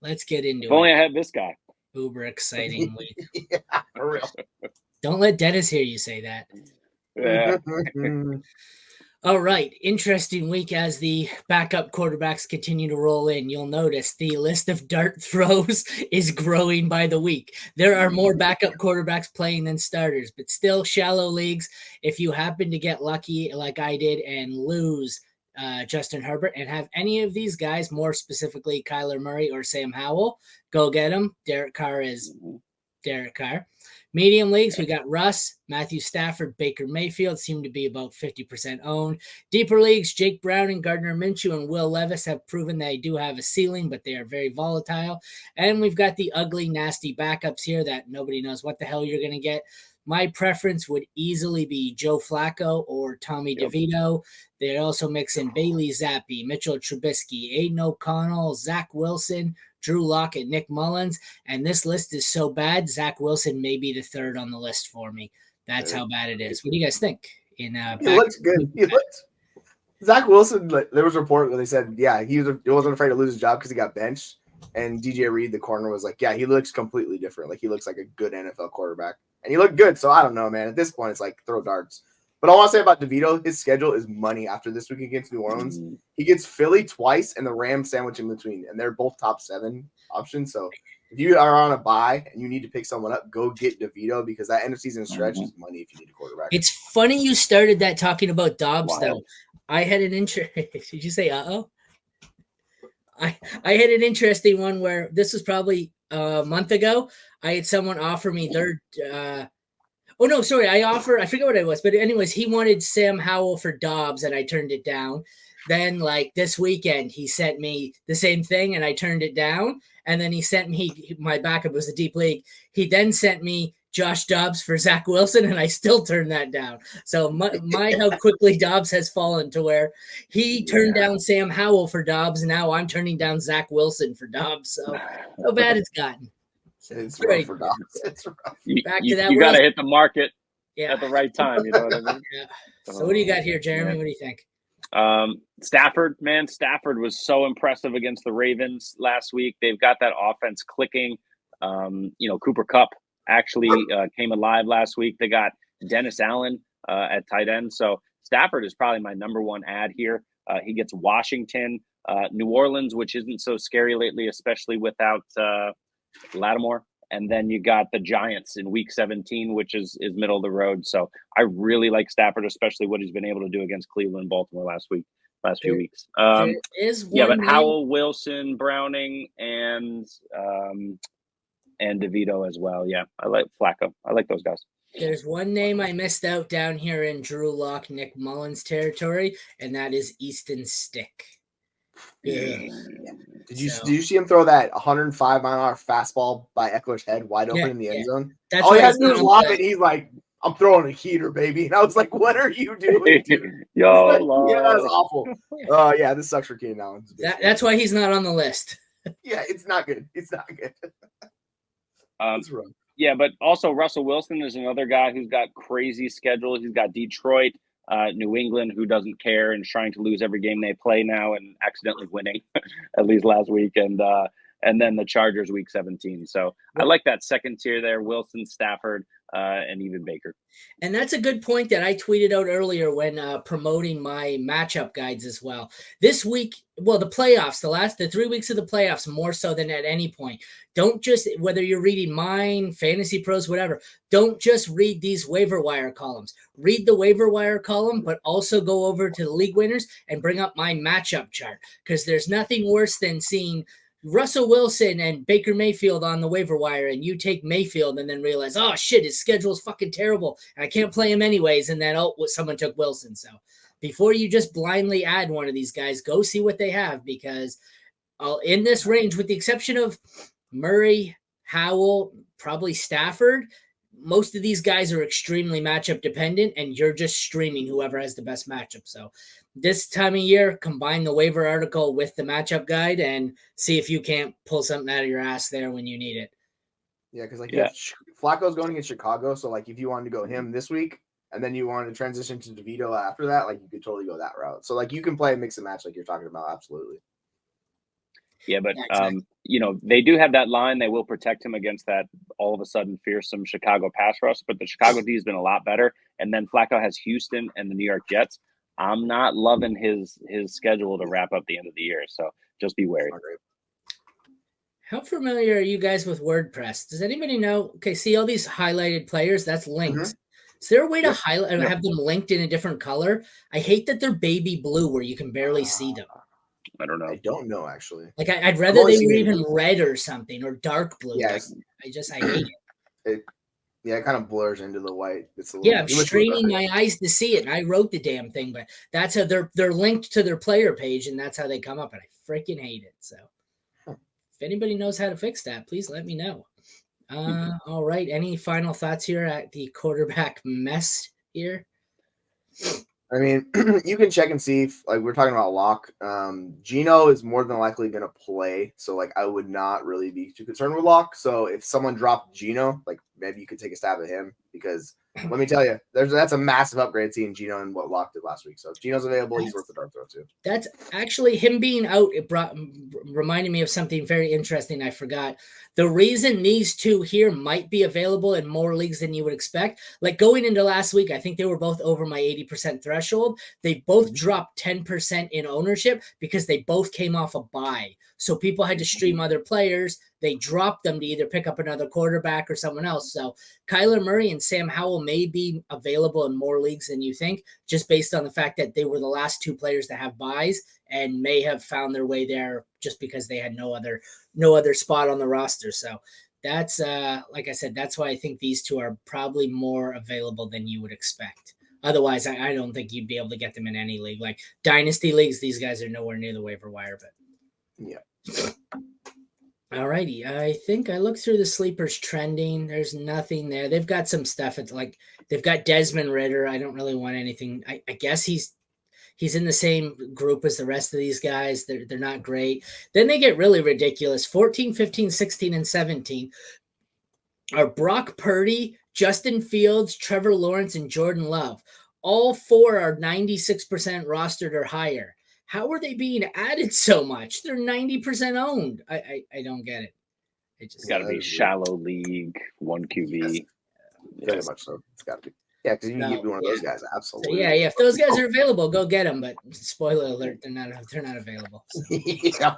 let's get into If only it. I had this guy. Uber exciting week. Yeah, for real. Don't let Dennis hear you say that. Yeah. All right. Interesting week as the backup quarterbacks continue to roll in. You'll notice the list of dart throws is growing by the week. There are more backup quarterbacks playing than starters, but still shallow leagues. If you happen to get lucky like I did and lose Justin Herbert and have any of these guys, more specifically Kyler Murray or Sam Howell, go get them. Derek Carr is Derek Carr. Medium leagues, we got Russ, Matthew Stafford, Baker Mayfield seem to be about 50% owned. Deeper leagues, Jake Browning, Gardner Minshew, and Will Levis have proven they do have a ceiling, but they are very volatile. And we've got the ugly, nasty backups here that nobody knows what the hell you're going to get. My preference would easily be Joe Flacco or Tommy DeVito. They also mix in Bailey Zappi, Mitchell Trubisky, Aiden O'Connell, Zach Wilson, Drew Lock, and Nick Mullins. And this list is so bad, Zach Wilson may be the third on the list for me. That's how bad it is. What do you guys think? He looks good. Zach Wilson, there was a report where they said, he wasn't afraid to lose his job because he got benched. And DJ Reed, the corner, was like, he looks completely different. Like, he looks like a good NFL quarterback. And he looked good, so I don't know, man. At this point, it's like throw darts. But I want to say about DeVito, his schedule is money after this week against New Orleans. He gets Philly twice and the Rams sandwich in between, and they're both top 7 options. So if you are on a bye and you need to pick someone up, go get DeVito because that end of season stretch is money if you need a quarterback. It's funny you started that talking about Dobbs, though. I had an Did you say uh-oh? I had an interesting one where this was probably a month ago. I had someone offer me their I forget what it was, but anyways, he wanted Sam Howell for Dobbs and I turned it down. Then like this weekend, he sent me the same thing and I turned it down. And then he sent me, my backup was a deep league. He then sent me Josh Dobbs for Zach Wilson and I still turned that down. So my how quickly Dobbs has fallen to where he turned down Sam Howell for Dobbs. And now I'm turning down Zach Wilson for Dobbs. So how bad it's gotten. It's rough for Dobbs. It's rough. You got to hit the market at the right time. You know what I mean? So what do you got here, Jeremy? What do you think? Stafford was so impressive against the Ravens last week. They've got that offense clicking. Cooper Kupp actually came alive last week. They got Dennis Allen at tight end. So Stafford is probably my number one ad here. He gets Washington, New Orleans, which isn't so scary lately, especially without Lattimore. And then you got the Giants in week 17, which is middle of the road. So I really like Stafford, especially what he's been able to do against Cleveland and Baltimore last few weeks. But Howell, Wilson, Browning, and DeVito as well. Yeah, I like Flacco. I like those guys. There's one name I missed out down here in Drew Lock, Nick Mullins territory, and that is Easton Stick. Yeah. Did you see him throw that 105-mile-an-hour fastball by Eckler's head wide open in the end zone? That's all he had to do was lob it. He's like, I'm throwing a heater, baby. And I was like, what are you doing, dude? Yo, that's awful. Oh, yeah, this sucks for Keenan Allen. That's why he's not on the list. Yeah, it's not good. It's not good. It's rough. Yeah, but also Russell Wilson is another guy who's got crazy schedule. He's got Detroit, New England, who doesn't care and is trying to lose every game they play now and accidentally winning, at least last week, and then the Chargers week 17. So I like that second tier there: Wilson, Stafford, and even Baker. And that's a good point that I tweeted out earlier when promoting my matchup guides as well. This week, the playoffs, the 3 weeks of the playoffs, more so than at any point. Don't just, whether you're reading mine, Fantasy Pros, whatever, don't just read these waiver wire columns. Read the waiver wire column, but also go over to the league winners and bring up my matchup chart, because there's nothing worse than seeing Russell Wilson and Baker Mayfield on the waiver wire, and you take Mayfield and then realize, oh shit, his schedule is fucking terrible and I can't play him anyways. And then, someone took Wilson. So before you just blindly add one of these guys, go see what they have, because in this range, with the exception of Murray, Howell, probably Stafford, most of these guys are extremely matchup dependent, and you're just streaming whoever has the best matchup. So this time of year, combine the waiver article with the matchup guide and see if you can't pull something out of your ass there when you need it. Yeah, because Flacco's going against Chicago, so like if you wanted to go him this week and then you wanted to transition to DeVito after that, like you could totally go that route. So like you can play a mix and match like you're talking about, absolutely. Yeah, but Yeah, exactly. they do have that line. They will protect him against that all of a sudden fearsome Chicago pass rush. But the Chicago D has been a lot better. And then Flacco has Houston and the New York Jets. I'm not loving his schedule to wrap up the end of the year. So just be wary. How familiar are you guys with WordPress? Does anybody know? Okay, see all these highlighted players? That's links. Is there a way to highlight have them linked in a different color? I hate that they're baby blue where you can barely see them. I don't know. I don't know actually. Like I'd rather they were even red or something or dark blue. Yes. I hate it. It kind of blurs into the white. It's a I'm straining my eyes to see it, and I wrote the damn thing, but that's how they're linked to their player page, and that's how they come up, and I freaking hate it. So, if anybody knows how to fix that, please let me know. All right, any final thoughts here at the quarterback mess here? I mean, you can check and see if, like, we're talking about Locke. Gino is more than likely going to play, so like I would not really be too concerned with Locke. So if someone dropped Gino, like maybe you could take a stab at him, because let me tell you, that's a massive upgrade seeing Gino and what Locke did last week. So if Gino's available, he's worth the dart throw too. That's actually him being out. It reminded me of something very interesting. I forgot. The reason these two here might be available in more leagues than you would expect, like going into last week, I think they were both over my 80% threshold. They both dropped 10% in ownership because they both came off a bye. So people had to stream other players. They dropped them to either pick up another quarterback or someone else. So Kyler Murray and Sam Howell may be available in more leagues than you think, just based on the fact that they were the last two players to have buys and may have found their way there just because they had no other spot on the roster. So that's like I said, that's why I think these two are probably more available than you would expect. Otherwise, I don't think you'd be able to get them in any league. Like dynasty leagues, these guys are nowhere near the waiver wire. But yeah. All righty. I think I looked through the sleepers trending. There's nothing there. They've got some stuff. It's like they've got Desmond Ridder. I don't really want anything. I guess he's in the same group as the rest of these guys. They're not great. Then they get really ridiculous. 14, 15, 16, and 17 are Brock Purdy, Justin Fields, Trevor Lawrence, and Jordan Love. All four are 96% rostered or higher. How are they being added so much? They're 90% owned. I don't get it. It's got to be shallow league, one QB. Very much so. It's got to be. Yeah, because you need to be one of those guys. Absolutely. So if those guys are available, go get them. But spoiler alert, they're not available. So. Yeah.